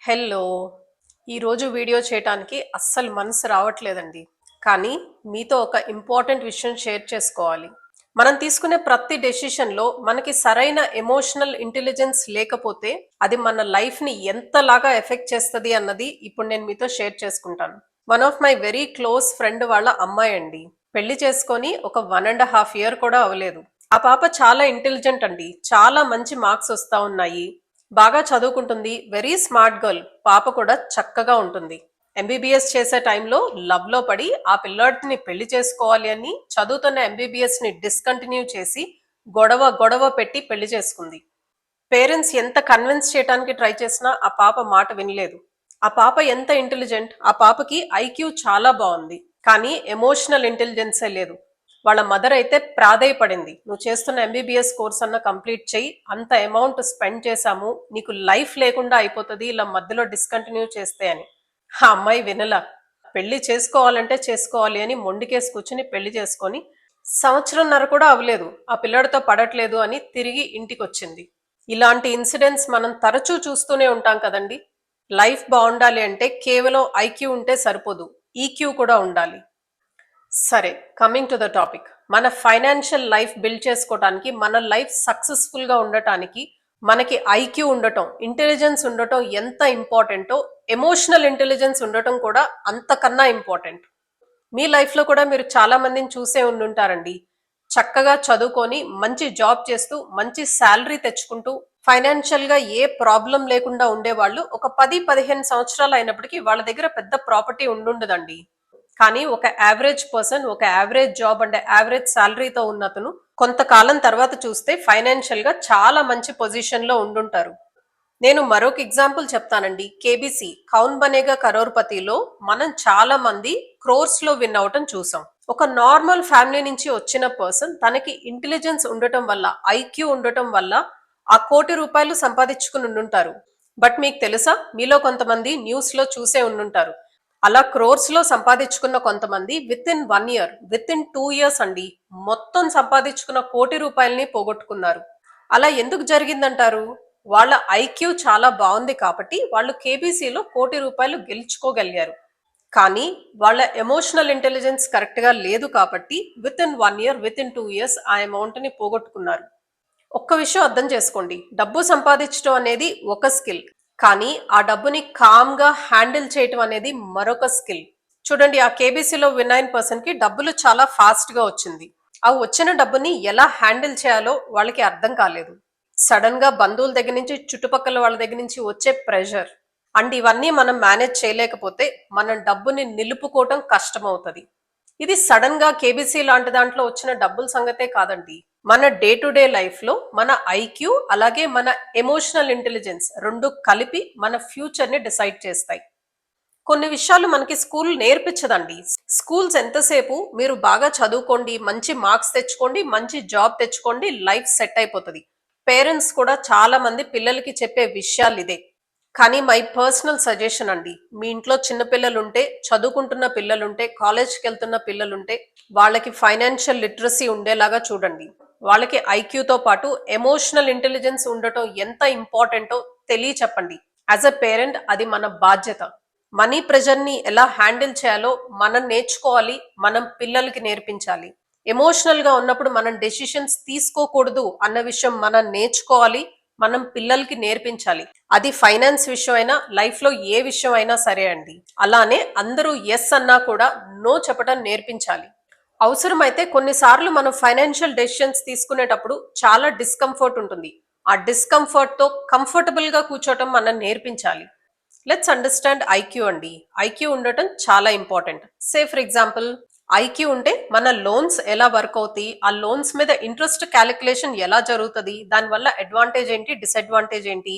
Hello! ఈరోజు video చేయటానికి అస్సలు మనసు రావట్లేదండి. కానీ మీతో ఒక ఇంపార్టెంట్ విషయం షేర్ చేసుకోవాలి. మనం తీసుకునే ప్రతి డెసిషన్‌లో మనకి సరైన ఎమోషనల్ ఇంటెలిజెన్స్ లేకపోతే అది మన లైఫ్‌ని ఎంతలాగా ఎఫెక్ట్ చేస్తది అన్నది ఇప్పుడు నేను మీతో షేర్ చేసుకుంటాను. One of my very close friend వాళ్ళ అమ్మాయండి. పెళ్లి చేసుకొని ఒక 1 ½ ఇయర్ కూడా అవ్వలేదు. ఆ పాప చాలా ఇంటెలిజెంట్ అండి. చాలా మంచి మార్క్స్ వస్తా ఉన్నాయి. బాగా చదువుకుంటుంది. Very smart girl. పాప కూడా చక్కగా ఉంటుంది. ఎంబీబీఎస్ చేసే టైంలో లవ్‌లో పడి ఆ పిల్లాడిని పెళ్లి చేసుకోవాలి అని చదువుతున్న ఎంబీబీఎస్‌ని డిస్కంటిన్యూ చేసి గొడవ పెట్టి పెళ్లి చేసుకుంది. పేరెంట్స్ ఎంత కన్విన్స్ చేయడానికి ట్రై చేసినా ఆ పాప మాట వినలేదు. ఆ పాప ఎంత ఇంటెలిజెంట్, ఆ పాపకి ఐక్యూ చాలా బాగుంది. కానీ ఎమోషనల్ ఇంటెలిజెన్సే లేదు. వాళ్ళ మదర్ అయితే ప్రాధేయపడింది. నువ్వు చేస్తున్న ఎంబీబీఎస్ కోర్స్ అన్న కంప్లీట్ చెయ్యి, అంత అమౌంట్ స్పెండ్ చేశాము, నీకు లైఫ్ లేకుండా అయిపోతుంది ఇలా మధ్యలో డిస్కంటిన్యూ చేస్తే అని. ఆ అమ్మాయి వినలా. పెళ్లి చేసుకోవాలంటే చేసుకోవాలి అని మొండికేసి కూర్చుని పెళ్లి చేసుకొని సంవత్సరంన్నర కూడా అవ్వలేదు ఆ పిల్లాడితో పడట్లేదు అని తిరిగి ఇంటికొచ్చింది. ఇలాంటి ఇన్సిడెంట్స్ మనం తరచూ చూస్తూనే ఉంటాం కదండి. లైఫ్ బాగుండాలి అంటే కేవలం ఐక్యూ ఉంటే సరిపోదు, ఈక్యూ కూడా ఉండాలి. సరే, కమింగ్ టు ద టాపిక్. మన ఫైనాన్షియల్ లైఫ్ బిల్డ్ చేసుకోవటానికి, మన లైఫ్ సక్సెస్ఫుల్గా ఉండటానికి మనకి ఐక్యూ ఉండటం, ఇంటెలిజెన్స్ ఉండటం ఎంత ఇంపార్టెంటో ఎమోషనల్ ఇంటెలిజెన్స్ ఉండటం కూడా అంతకన్నా ఇంపార్టెంట్. మీ లైఫ్లో కూడా మీరు చాలా మందిని చూసే ఉండుంటారండి. చక్కగా చదువుకొని మంచి జాబ్ చేస్తూ మంచి శాలరీ తెచ్చుకుంటూ ఫైనాన్షియల్ గా ఏ ప్రాబ్లం లేకుండా ఉండేవాళ్ళు ఒక 10-15 సంవత్సరాలు అయినప్పటికీ వాళ్ళ దగ్గర పెద్ద ప్రాపర్టీ ఉండుండదండి. కానీ ఒక యావరేజ్ పర్సన్, ఒక యావరేజ్ జాబ్ అంటే యావరేజ్ శాలరీతో ఉన్నతను కొంతకాలం తర్వాత చూస్తే ఫైనాన్షియల్ గా చాలా మంచి పొజిషన్ లో ఉండుంటారు. నేను మరొక ఎగ్జాంపుల్ చెప్తానండి. కేబీసీ కౌన్ బనేగా కరోర్పతిలో మనం చాలా మంది క్రోర్స్ లో విన్ అవటం చూసాం. ఒక నార్మల్ ఫ్యామిలీ నుంచి వచ్చిన పర్సన్ తనకి ఇంటెలిజెన్స్ ఉండటం వల్ల, ఐక్యూ ఉండటం వల్ల ఆ ₹1,00,00,000 సంపాదించుకుని ఉండుంటారు. బట్ మీకు తెలుసా, మీలో కొంతమంది న్యూస్ లో చూసే ఉండుంటారు. అలా క్రోర్స్ లో సంపాదించుకున్న కొంతమంది with in 1 year, with in 2 years అండి, మొత్తం సంపాదించుకున్న ₹1,00,00,000 పోగొట్టుకున్నారు. అలా ఎందుకు జరిగిందంటారు? వాళ్ళ ఐక్యూ చాలా బాగుంది కాబట్టి వాళ్ళు కేబీసీలో ₹1,00,00,000 గెలుచుకోగలిగారు. కానీ వాళ్ళ ఎమోషనల్ ఇంటెలిజెన్స్ కరెక్ట్ గా లేదు కాబట్టి with in 1 year, with in 2 years ఆ అమౌంట్ ని పోగొట్టుకున్నారు. ఒక్క విషయం అర్థం చేసుకోండి. డబ్బు సంపాదించడం అనేది ఒక స్కిల్. కానీ ఆ డబ్బుని కామ్ గా హ్యాండిల్ చేయటం అనేది మరొక స్కిల్. చూడండి, ఆ కేబీసీలో విన్ అయిన పర్సన్ కి డబ్బులు చాలా ఫాస్ట్ గా వచ్చింది. ఆ వచ్చిన డబ్బుని ఎలా హ్యాండిల్ చేయాలో వాళ్ళకి అర్థం కాలేదు. సడన్ గా బంధువుల దగ్గర నుంచి, చుట్టుపక్కల వాళ్ళ దగ్గర నుంచి వచ్చే ప్రెషర్ అండ్ ఇవన్నీ మనం మేనేజ్ చేయలేకపోతే మనం డబ్బుని నిలుపుకోవటం కష్టమవుతుంది. ఇది సడన్ గా కేబీసీ లాంటి దాంట్లో వచ్చిన డబ్బుల సంగతే కాదండి. మన డే టు డే లైఫ్ లో మన ఐక్యూ అలాగే మన ఎమోషనల్ ఇంటెలిజెన్స్ రెండు కలిపి మన ఫ్యూచర్ ని డిసైడ్ చేస్తాయి. కొన్ని విషయాలు మనకి స్కూల్ నేర్పించదండి. స్కూల్స్ ఎంతసేపు మీరు బాగా చదువుకోండి, మంచి మార్క్స్ తెచ్చుకోండి, మంచి జాబ్ తెచ్చుకోండి, లైఫ్ సెట్ అయిపోతుంది. పేరెంట్స్ కూడా చాలా మంది పిల్లలకి చెప్పే విషయాలు ఇదే. కానీ మై పర్సనల్ సజెషన్ అండి, మీ ఇంట్లో చిన్న పిల్లలుంటే, చదువుకుంటున్న పిల్లలుంటే, కాలేజ్కి వెళ్తున్న పిల్లలుంటే వాళ్ళకి ఫైనాన్షియల్ లిటరసీ ఉండేలాగా చూడండి. వాళ్ళకి ఐక్యూతో పాటు ఎమోషనల్ ఇంటెలిజెన్స్ ఉండటం ఎంత ఇంపార్టెంటో తెలియచెప్పండి. యాజ్ అ పేరెంట్ అది మన బాధ్యత. మనీ ప్రెజర్ ని ఎలా హ్యాండిల్ చేయాలో మనం నేర్చుకోవాలి, మనం పిల్లలకి నేర్పించాలి. ఎమోషనల్ గా ఉన్నప్పుడు మనం డెసిషన్స్ తీసుకోకూడదు అన్న విషయం మనం నేర్చుకోవాలి, మనం పిల్లలకి నేర్పించాలి. అది ఫైనాన్స్ విషయం అయినా, లైఫ్ లో ఏ విషయం అయినా సరే అండి. అలానే అందరూ ఎస్ అన్నా కూడా నో చెప్పడం నేర్పించాలి. అవసరమైతే కొన్నిసార్లు మనం ఫైనాన్షియల్ డెసిషన్స్ తీసుకునేటప్పుడు చాలా డిస్కంఫర్ట్ ఉంటుంది. ఆ డిస్కంఫర్ట్ తో కంఫర్టబుల్ గా కూర్చోవటం మనం నేర్పించాలి. లెట్స్ అండర్స్టాండ్ ఐక్యూ అండి. ఐక్యూ ఉండటం చాలా important. Say for example, IQ ఉంటే మన లోన్స్ ఎలా వర్క్ అవుతాయి, ఆ లోన్స్ మీద ఇంట్రెస్ట్ క్యాలిక్యులేషన్ ఎలా జరుగుతుంది, దానివల్ల అడ్వాంటేజ్ ఏంటి, డిసడ్వాంటేజ్ ఏంటి,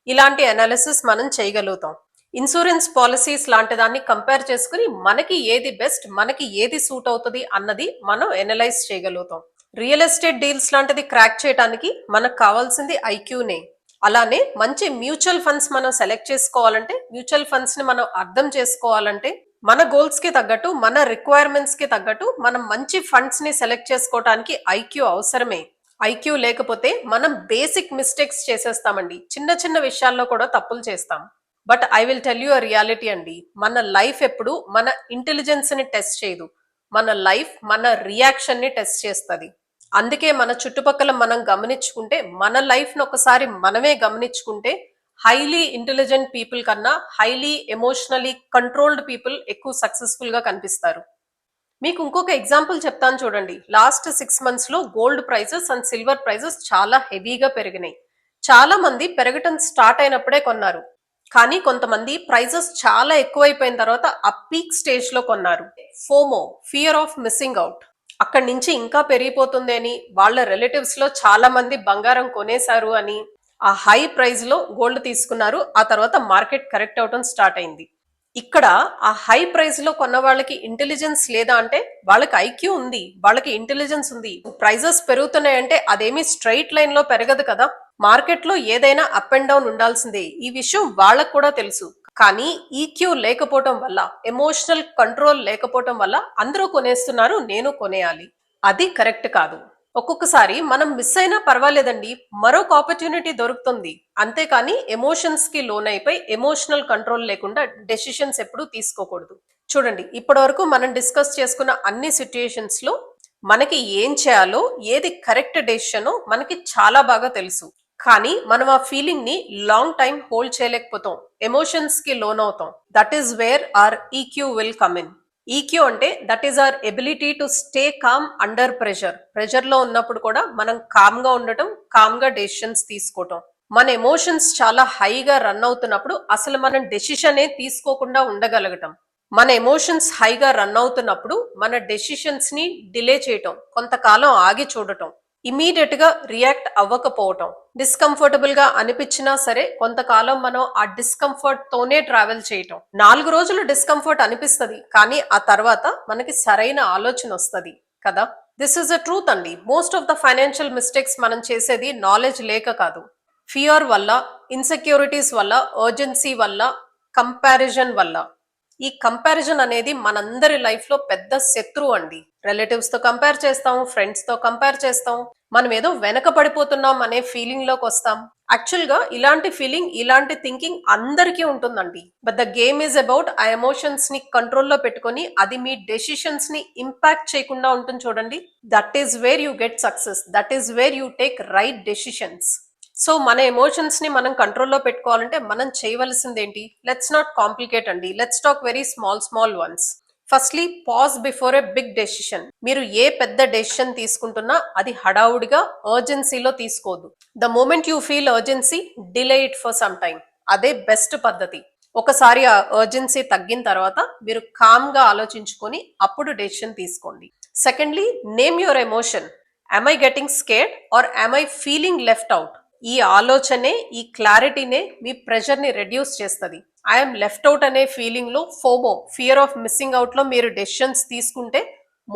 ఇలాంటి అనాలిసిస్ మనం చేయగలుగుతాం. ఇన్సూరెన్స్ పాలసీస్ లాంటి దాన్ని కంపేర్ చేసుకుని మనకి ఏది బెస్ట్, మనకి ఏది సూట్ అవుతుంది అన్నది మనం ఎనలైజ్ చేయగలుగుతాం. రియల్ ఎస్టేట్ డీల్స్ లాంటిది క్రాక్ చేయడానికి మనకు కావాల్సింది ఐక్యూనే. అలానే మంచి మ్యూచువల్ ఫండ్స్ మనం సెలెక్ట్ చేసుకోవాలంటే, మ్యూచువల్ ఫండ్స్ ని మనం అర్థం చేసుకోవాలంటే, మన గోల్స్ కి తగ్గట్టు, మన రిక్వైర్మెంట్స్ కి తగ్గట్టు మనం మంచి ఫండ్స్ ని సెలెక్ట్ చేసుకోవడానికి ఐక్యూ అవసరమే. ఐక్యూ లేకపోతే మనం బేసిక్ మిస్టేక్స్ చేసేస్తామండి. చిన్న చిన్న విషయాల్లో కూడా తప్పులు చేస్తాం. But I will tell you a reality అండి. మన లైఫ్ ఎప్పుడు మన ఇంటెలిజెన్స్ ని టెస్ట్ చేయదు. మన లైఫ్ మన రియాక్షన్ ని టెస్ట్ చేస్తుంది. అందుకే మన చుట్టుపక్కల మనం గమనించుకుంటే, మన లైఫ్ ను ఒకసారి మనమే గమనించుకుంటే, హైలీ ఇంటెలిజెంట్ పీపుల్ కన్నా హైలీ ఎమోషనలీ కంట్రోల్డ్ పీపుల్ ఎక్కువ సక్సెస్ఫుల్ గా కనిపిస్తారు. మీకు ఇంకొక ఎగ్జాంపుల్ చెప్తాను చూడండి. లాస్ట్ 6 months లో gold prizes and silver prizes చాలా హెవీగా పెరిగినాయి. చాలా మంది పెరగటం స్టార్ట్ అయినప్పుడే కొన్నారు. కానీ కొంతమంది ప్రైజెస్ చాలా ఎక్కువైపోయిన తర్వాత ఆ పీక్ స్టేజ్ లో కొన్నారు. FOMO, fear of missing out. అక్కడి నుంచి ఇంకా పెరిగిపోతుంది అని వాళ్ళ రిలేటివ్స్ లో చాలా మంది బంగారం కొనేశారు అని ఆ హై ప్రైస్ లో గోల్డ్ తీసుకున్నారు. ఆ తర్వాత మార్కెట్ కరెక్ట్ అవటం స్టార్ట్ అయింది. ఇక్కడ ఆ హై ప్రైస్ లో కొన్న వాళ్ళకి ఇంటెలిజెన్స్ లేదా అంటే, వాళ్ళకి ఐక్యూ ఉంది, వాళ్ళకి ఇంటెలిజెన్స్ ఉంది. ప్రైజెస్ పెరుగుతున్నాయంటే అదేమీ స్ట్రైట్ లైన్ లో పెరగదు కదా. మార్కెట్ లో ఏదైనా అప్ అండ్ డౌన్ ఉండాల్సిందే. ఈ విషయం వాళ్ళకు కూడా తెలుసు. కానీ ఈక్యూ లేకపోవటం వల్ల, ఎమోషనల్ కంట్రోల్ లేకపోవటం వల్ల అందరూ కొనేస్తున్నారు, నేను కొనేయాలి. అది కరెక్ట్ కాదు. ఒక్కొక్కసారి మనం మిస్ అయినా పర్వాలేదండి, మరొక ఆపర్చునిటీ దొరుకుతుంది. అంతేకాని ఎమోషన్స్ కి లోన్ అయిపోయి ఎమోషనల్ కంట్రోల్ లేకుండా డెసిషన్స్ ఎప్పుడు తీసుకోకూడదు. చూడండి, ఇప్పటి వరకు మనం డిస్కస్ చేసుకున్న అన్ని సిచ్యుయేషన్స్ లో మనకి ఏం చేయాలో, ఏది కరెక్ట్ డెసిషనో మనకి చాలా బాగా తెలుసు. కానీ మనం ఆ ఫీలింగ్ ని లాంగ్ టైం హోల్డ్ చేయలేకపోతాం, ఎమోషన్స్ కి లోన్ అవుతాం. That is where our EQ will come in. EQ అంటే that is our ability to stay calm under pressure. Pressure లో ఉన్నప్పుడు కూడా మనం కామ్ గా ఉండటం, కామ్ గా డెసిషన్స్ తీసుకోవటం. మన ఎమోషన్స్ చాలా హైగా రన్ అవుతున్నప్పుడు అసలు మనం డెసిషనే తీసుకోకుండా ఉండగలగటం. మన ఎమోషన్స్ హైగా రన్ అవుతున్నప్పుడు మన డెసిషన్స్ ని డిలే చేయటం, కొంతకాలం ఆగి చూడటం, ఇమీడియట్ గా రియాక్ట్ అవ్వకపోవటం. డిస్కంఫర్టబుల్ గా అనిపించినా సరే కొంతకాలం మనం ఆ డిస్కంఫర్ట్ తోనే ట్రావెల్ చేయటం. 4 రోజులు డిస్కంఫర్ట్ అనిపిస్తుంది, కానీ ఆ తర్వాత మనకి సరైన ఆలోచన వస్తుంది కదా. దిస్ ఇస్ అ ట్రూత్ అండి. Most of the financial mistakes మనం చేసేది నాలెడ్జ్ లేక కాదు, ఫియర్ వల్ల, ఇన్సెక్యూరిటీస్ వల్ల, అర్జెన్సీ వల్ల, కంపారిజన్ వల్ల. ఈ కంపారిజన్ అనేది మనందరి లైఫ్ లో పెద్ద శత్రువు అండి. రిలేటివ్స్ తో కంపేర్ చేస్తాం, ఫ్రెండ్స్ తో కంపేర్ చేస్తాం, మనం ఏదో వెనక పడిపోతున్నాం అనే ఫీలింగ్ లోకి వస్తాం. యాక్చువల్ గా ఇలాంటి ఫీలింగ్, ఇలాంటి థింకింగ్ అందరికీ ఉంటుందండి. But the game is about ఆ ఎమోషన్స్ ని కంట్రోల్లో పెట్టుకొని అది మీ డెసిషన్స్ ని ఇంపాక్ట్ చేయకుండా ఉంటుంది చూడండి. That is where you get success. That is where you take right decisions. So మన ఎమోషన్స్ ని మనం కంట్రోల్లో పెట్టుకోవాలంటే మనం చేయవలసింది ఏంటి? లెట్స్ నాట్ కాంప్లికేట్ అండి. Let's talk very small ones. Firstly, pause before a big decision. మీరు ఏ పెద్ద డెసిషన్ తీసుకుంటున్నా అది హడావుడిగా, అర్జెన్సీలో తీసుకోవద్దు. The moment you feel urgency, delay it for some time. అదే బెస్ట్ పద్ధతి. ఒకసారి ఆ అర్జెన్సీ తగ్గిన తర్వాత మీరు కామ్ గా ఆలోచించుకొని అప్పుడు డెసిషన్ తీసుకోండి. Secondly, name your emotion. am I getting scared or am I feeling left out? ఈ ఆలోచనే, ఈ క్లారిటీనే మీ ప్రెషర్ ని రెడ్యూస్ చేస్తుంది. ఐఎమ్ లెఫ్ట్ అవుట్ అనే ఫీలింగ్ లో, FOMO, fear of missing out లో మీరు డెసిషన్స్ తీసుకుంటే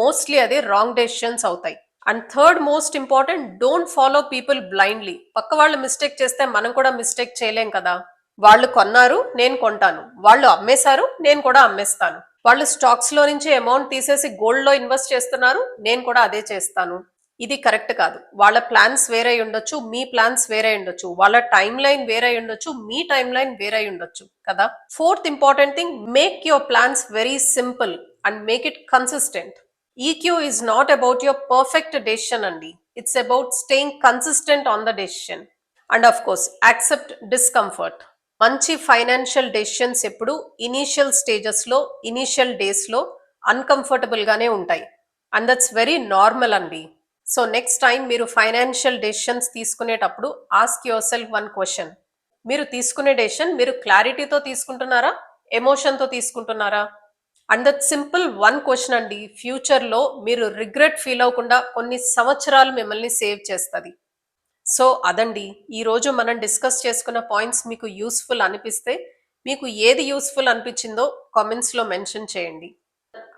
మోస్ట్లీ అది రాంగ్ డెసిషన్స్ అవుతాయి. And third most important, don't follow people blindly. పక్క వాళ్ళు మిస్టేక్ చేస్తే మనం కూడా మిస్టేక్ చేయలేం కదా. వాళ్ళు కొన్నారు, నేను కొంటాను. వాళ్ళు అమ్మేశారు, నేను కూడా అమ్మేస్తాను. వాళ్ళు స్టాక్స్ లో నుంచి అమౌంట్ తీసేసి గోల్డ్ లో ఇన్వెస్ట్ చేస్తున్నారు, నేను కూడా అదే చేస్తాను. ఇది కరెక్ట్ కాదు. వాళ్ళ ప్లాన్స్ వేరే ఉండొచ్చు, మీ ప్లాన్స్ వేరే ఉండొచ్చు. వాళ్ళ టైం లైన్ వేరే ఉండొచ్చు, మీ టైం లైన్ వేరే ఉండొచ్చు కదా. Fourth important thing, make your plans very simple and make it consistent. EQ is not about your perfect decision అండి. It's about staying consistent on the decision. And of course, accept discomfort. మంచి financial decisions ఎప్పుడు initial stages లో, initial days లో uncomfortable గానే ఉంటాయి. And that's very normal అండి. So next time మీరు financial decisions తీసుకునేటప్పుడు ask yourself one question. మీరు తీసుకునే డెసిషన్ మీరు క్లారిటీతో తీసుకుంటున్నారా, ఎమోషన్తో తీసుకుంటున్నారా? And that simple one question అండి, ఫ్యూచర్లో మీరు రిగ్రెట్ ఫీల్ అవ్వకుండా కొన్ని సంవత్సరాలు మిమ్మల్ని సేవ్ చేస్తుంది. సో అదండి, ఈరోజు మనం డిస్కస్ చేసుకున్న పాయింట్స్ మీకు యూస్ఫుల్ అనిపిస్తే, మీకు ఏది యూస్ఫుల్ అనిపించిందో కామెంట్స్లో మెన్షన్ చేయండి.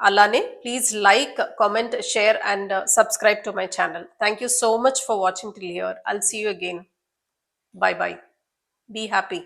అలానే please like, comment, share and subscribe to my channel. Thank you so much for watching till here. I'll see you again. Bye bye. Be happy.